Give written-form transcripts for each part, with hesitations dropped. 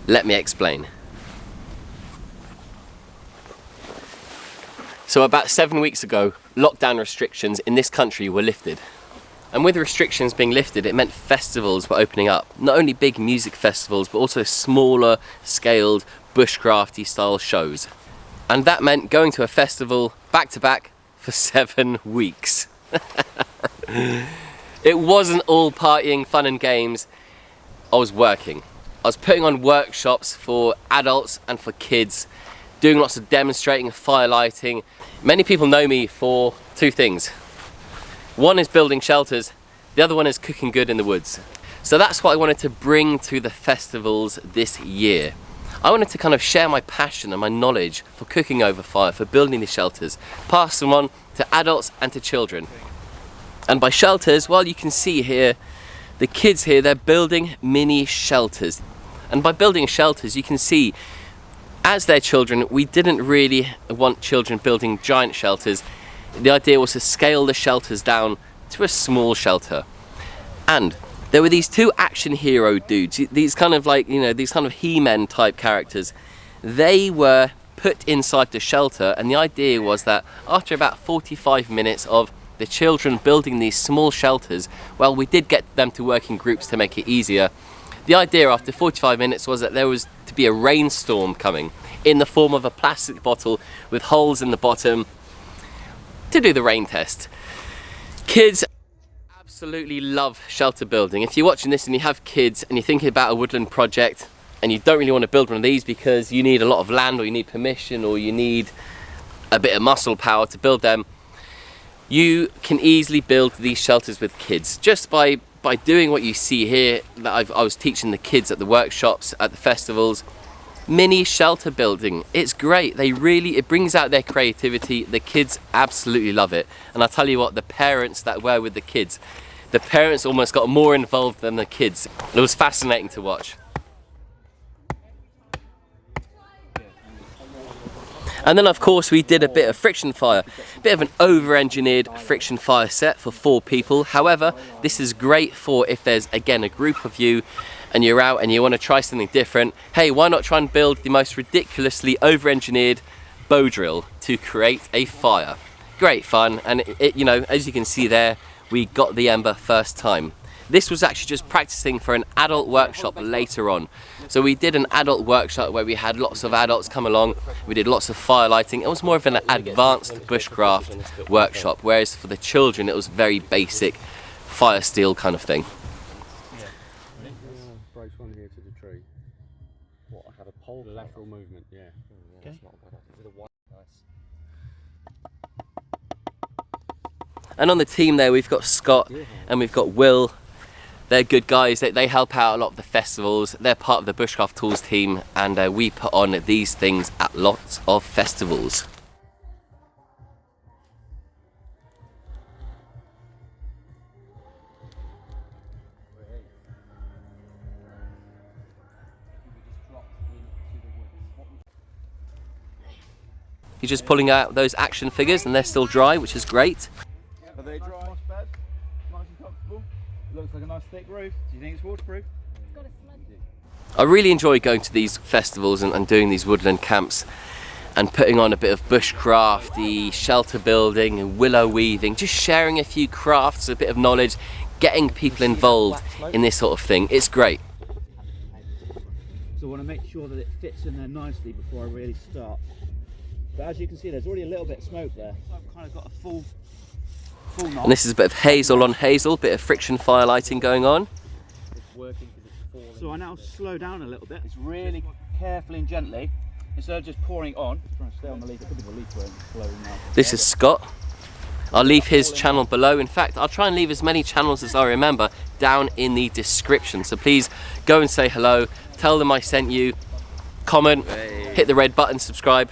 Let me explain. So about 7 weeks ago, lockdown restrictions in this country were lifted. And with restrictions being lifted, it meant festivals were opening up. Not only big music festivals, but also smaller scaled bushcrafty style shows. And that meant going to a festival back to back for 7 weeks. It wasn't all partying, fun and games. I was working. I was putting on workshops for adults and for kids, doing lots of demonstrating, fire lighting. Many people know me for 2 things. One is building shelters, the other one is cooking good in the woods. So that's what I wanted to bring to the festivals this year. I wanted to kind of share my passion and my knowledge for cooking over fire, for building these shelters, pass them on to adults and to children. And by shelters, well, you can see here, the kids here, they're building mini shelters. And by building shelters, you can see, as their children, we didn't really want children building giant shelters. The idea was to scale the shelters down to a small shelter. And there were these 2 action hero dudes, these kind of like, you know, these kind of He-Men type characters. They were put inside the shelter, and the idea was that after about 45 minutes of the children building these small shelters, well, we did get them to work in groups to make it easier. The idea after 45 minutes was that there was to be a rainstorm coming in the form of a plastic bottle with holes in the bottom to do the rain test. Kids absolutely love shelter building. If you're watching this and you have kids and you're thinking about a woodland project and you don't really want to build one of these because you need a lot of land or you need permission or you need a bit of muscle power to build them, you can easily build these shelters with kids just by doing what you see here that I was teaching the kids at the workshops, at the festivals. Mini shelter building, it's great. It brings out their creativity. The kids absolutely love it. And I'll tell you what, the parents that were with the kids, the parents almost got more involved than the kids. It was fascinating to watch. And then of course we did a bit of friction fire, a bit of an over-engineered friction fire set for 4 people. However, this is great for if there's again a group of you and you're out and you want to try something different. Hey, why not try and build the most ridiculously over-engineered bow drill to create a fire? Great fun, and it, you know, as you can see there, we got the ember first time. This was actually just practicing for an adult workshop later on. So we did an adult workshop where we had lots of adults come along, we did lots of fire lighting. It was more of an advanced bushcraft workshop, whereas for the children it was very basic fire steel kind of thing. Breaks one here to the tree. What, I have a pole? Lateral movement, yeah. Okay. And on the team there we've got Scott and we've got Will. They're good guys, they help out a lot of the festivals. They're part of the Bushcraft Tools team, and we put on these things at lots of festivals. He's just pulling out those action figures and they're still dry, which is great. Are they dry? Nice bed, nice and comfortable. Looks like a nice thick roof. Do you think it's waterproof? I really enjoy going to these festivals and doing these woodland camps and putting on a bit of bushcraft, the shelter building and willow weaving, just sharing a few crafts, a bit of knowledge, getting people involved in this sort of thing. It's great. So I want to make sure that it fits in there nicely before I really start. But as you can see, there's already a little bit of smoke there. So I've kind of got a full knot. And this is a bit of hazel on hazel, bit of friction fire lighting going on. So I now slow down a little bit. It's really carefully and gently, instead of just pouring it on. Trying to stay on the leaf. It could be the leaf where it's flowing now. This is Scott. I'll leave his channel below. In fact, I'll try and leave as many channels as I remember down in the description. So please go and say hello, tell them I sent you, comment, hit the red button, subscribe.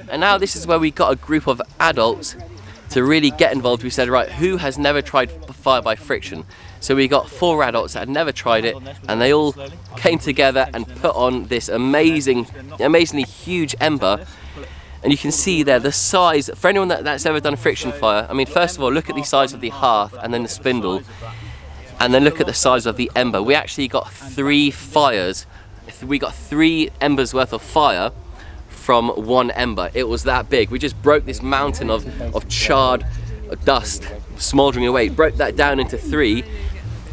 And now this is where we got a group of adults to really get involved. We said, right, who has never tried fire by friction? So we got 4 adults that had never tried it, and they all came together and put on this amazingly huge ember. And you can see there the size, for anyone that's ever done friction fire, I mean, first of all, look at the size of the hearth and then the spindle. and then look at the size of the ember. We actually got 3 fires. We got 3 embers worth of fire from 1 ember. It was that big. We just broke this mountain of charred dust smouldering away, broke that down into 3,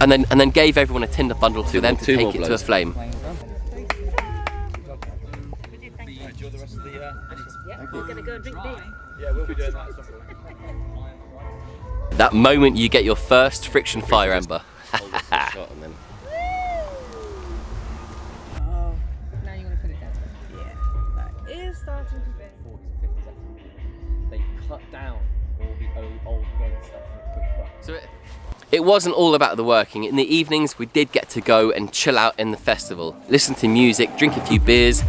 and then gave everyone a tinder bundle for them to take it to a flame. That moment you get your first friction fire ember. Now you're going to put it down. Yeah, that is starting to be. They cut down all the old growth stuff in a quick buck. So it wasn't all about the working. In the evenings we did get to go and chill out in the festival, listen to music, drink a few beers,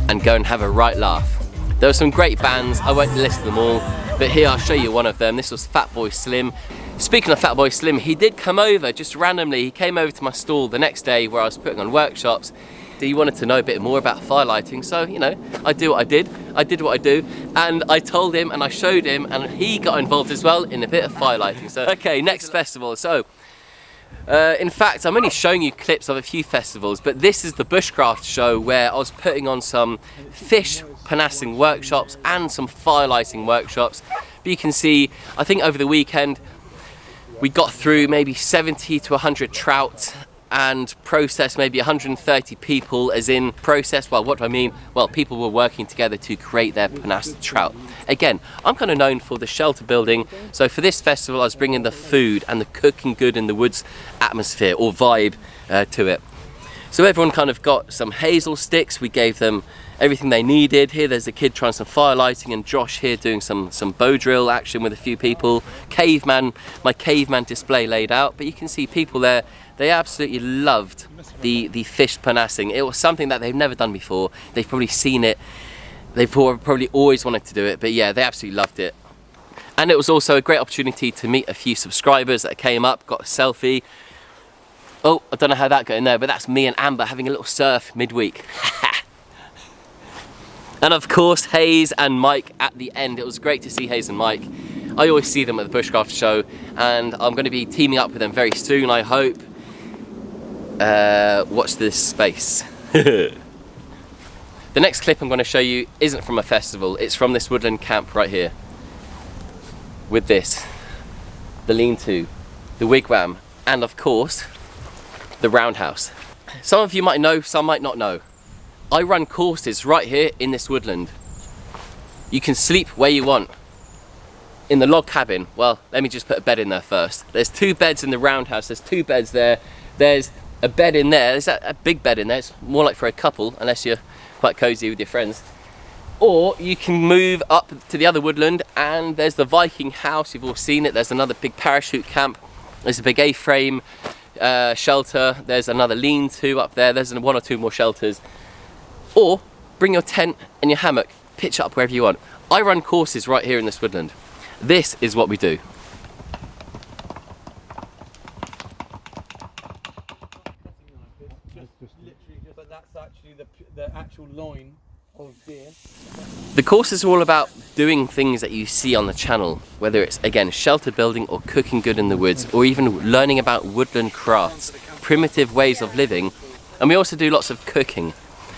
and go and have a right laugh. There were some great bands, I won't list them all, but here I'll show you one of them. This was Fatboy Slim. Speaking of Fatboy Slim, he did come over just randomly. He came over to my stall the next day where I was putting on workshops. He wanted to know a bit more about firelighting, so you know, I do what I did. I did what I do, and I told him and I showed him, and he got involved as well in a bit of firelighting. So okay, next festival. So in fact, I'm only showing you clips of a few festivals, but this is the Bushcraft show where I was putting on some fish panassing workshops and some firelighting workshops. But you can see, I think over the weekend we got through maybe 70 to 100 trout and processed maybe 130 people, as in process, well, what do I mean? Well, people were working together to create their panassed trout. Again, I'm kind of known for the shelter building, so for this festival I was bringing the food and the cooking good in the woods atmosphere or vibe to it. So everyone kind of got some hazel sticks, we gave them everything they needed. Here there's a kid trying some firelighting, and Josh here doing some bow drill action with a few people. Caveman, my caveman display laid out, but you can see people there, they absolutely loved the fish panassing. It was something that they've never done before. They've probably seen it, they've probably always wanted to do it, but yeah, they absolutely loved it. And it was also a great opportunity to meet a few subscribers that came up, got a selfie. Oh, I don't know how that got in there, but that's me and Amber having a little surf midweek. And of course, Hayes and Mike at the end. It was great to see Hayes and Mike. I always see them at the Bushcraft show, and I'm going to be teaming up with them very soon, I hope. Watch this space. The next clip I'm going to show you isn't from a festival, it's from this woodland camp right here. With this, the lean-to, the wigwam, and of course, the roundhouse. Some of you might know, some might not know. I run courses right here in this woodland. You can sleep where you want. In the log cabin, well, let me just put a bed in there first. There's 2 beds in the roundhouse, there's 2 beds there. There's a bed in there, there's a big bed in there. It's more like for a couple, unless you're quite cozy with your friends. Or you can move up to the other woodland, and there's the Viking house, you've all seen it. There's another big parachute camp. There's a big A-frame shelter. There's another lean-to up there. There's 1 or 2 more shelters. Or bring your tent and your hammock, pitch up wherever you want. I run courses right here in this woodland. This is what we do. But that's actually the actual loin of deer. The courses are all about doing things that you see on the channel, whether it's, again, shelter building or cooking good in the woods, or even learning about woodland crafts, primitive ways of living. And we also do lots of cooking.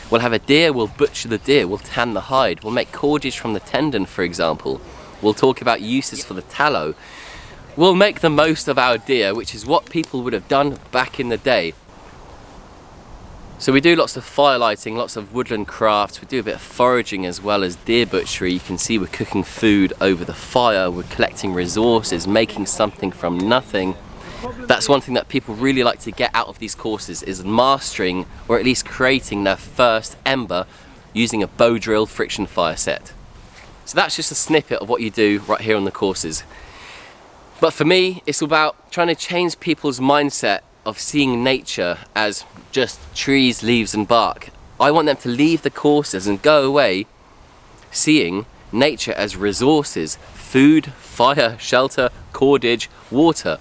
We'll have a deer, we'll butcher the deer, we'll tan the hide, we'll make cordage from the tendon, for example. We'll talk about uses for the tallow. We'll make the most of our deer, which is what people would have done back in the day. So we do lots of firelighting, lots of woodland crafts, we do a bit of foraging as well as deer butchery. You can see we're cooking food over the fire, we're collecting resources, making something from nothing. That's one thing that people really like to get out of these courses, is mastering, or at least creating, their first ember using a bow drill friction fire set. So that's just a snippet of what you do right here on the courses. But for me, it's about trying to change people's mindset of seeing nature as just trees, leaves and bark. I want them to leave the courses and go away seeing nature as resources: food, fire, shelter, cordage, water.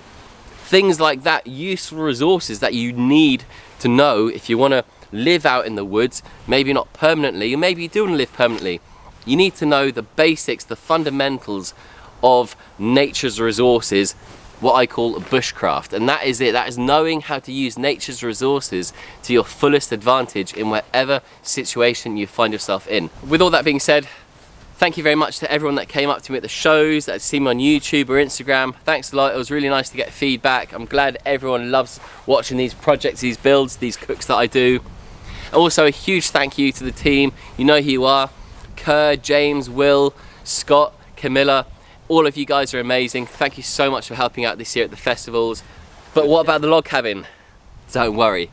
Things like that, useful resources that you need to know if you want to live out in the woods, maybe not permanently, or maybe you do want to live permanently. You need to know the basics, the fundamentals of nature's resources what I call bushcraft, and that is it. That is knowing how to use nature's resources to your fullest advantage in whatever situation you find yourself in. With all that being said, thank you very much to everyone that came up to me at the shows, that had seen me on YouTube or Instagram. Thanks a lot, it was really nice to get feedback. I'm glad everyone loves watching these projects, these builds, these cooks that I do. Also a huge thank you to the team. You know who you are. Kerr, James, Will, Scott, Camilla, all of you guys are amazing. Thank you so much for helping out this year at the festivals. But what about the log cabin? Don't worry.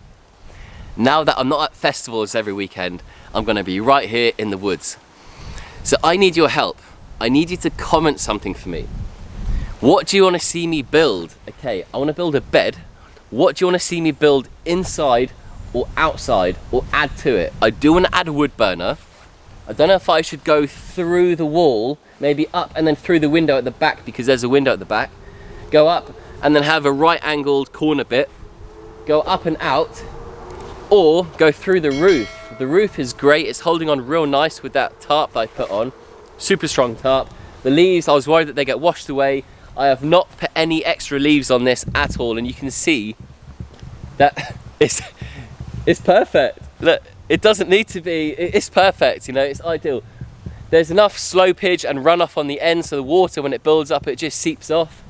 Now that I'm not at festivals every weekend, I'm gonna be right here in the woods. So I need your help. I need you to comment something for me. What do you want to see me build? Okay, I want to build a bed. What do you want to see me build inside or outside or add to it? I do want to add a wood burner. I don't know if I should go through the wall, maybe up and then through the window at the back, because there's a window at the back. Go up and then have a right angled corner bit. Go up and out, or go through the roof. The roof is great, it's holding on real nice with that tarp that I put on. Super strong tarp. The leaves, I was worried that they get washed away. I have not put any extra leaves on this at all, and you can see that it's perfect. Look, it doesn't need to be, it's perfect, you know, it's ideal. There's enough slopage and runoff on the end, so the water, when it builds up, it just seeps off.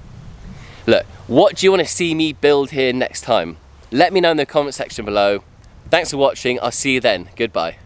Look, what do you want to see me build here next time? Let me know in the comment section below. Thanks for watching, I'll see you then. Goodbye.